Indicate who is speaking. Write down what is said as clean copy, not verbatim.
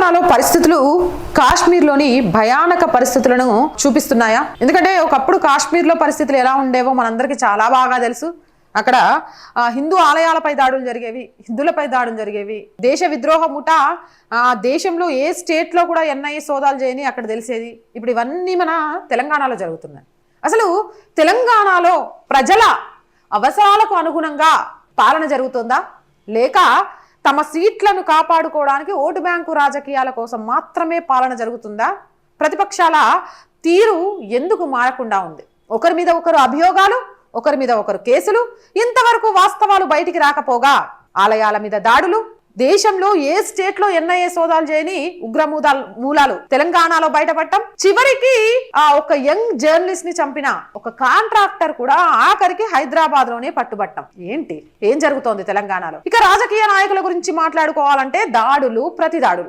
Speaker 1: తెలంగాణలో పరిస్థితులు కాశ్మీర్లోని భయానక పరిస్థితులను చూపిస్తున్నాయా? ఎందుకంటే ఒకప్పుడు కాశ్మీర్లో పరిస్థితులు ఎలా ఉండేవో మనందరికీ చాలా బాగా తెలుసు. అక్కడ హిందూ ఆలయాలపై దాడులు జరిగేవి, హిందువులపై దాడులు జరిగేవి. దేశ విద్రోహ ముఠ దేశంలో ఏ స్టేట్లో కూడా ఎన్ఐఏ సోదాలు చేయని అక్కడ తెలిసేది. ఇప్పుడు ఇవన్నీ మన తెలంగాణలో జరుగుతున్నాయి. అసలు తెలంగాణలో ప్రజల అవసరాలకు అనుగుణంగా పాలన జరుగుతుందా, లేక తమ సీట్లను కాపాడుకోవడానికి ఓటు బ్యాంకు రాజకీయాల కోసం మాత్రమే పాలన జరుగుతుందా? ప్రతిపక్షాల తీరు ఎందుకు మారకుండా ఉంది? ఒకరి మీద ఒకరు అభియోగాలు, ఒకరి మీద ఒకరు కేసులు, ఇంతవరకు వాస్తవాలు బయటికి రాకపోగా ఆలయాల మీద దాడులు, దేశంలో ఏ స్టేట్ లో ఎన్ఐఏ సోదాలు చేయని ఉగ్ర మూలాలు తెలంగాణలో బయటపడటం, చివరికి ఒక యంగ్ జర్నలిస్ట్ ని చంపిన ఒక కాంట్రాక్టర్ కూడా ఆఖరికి హైదరాబాద్ లోనే పట్టుబట్టం. ఏం జరుగుతోంది తెలంగాణలో? ఇక రాజకీయ నాయకుల గురించి మాట్లాడుకోవాలంటే దాడులు, ప్రతి దాడులు.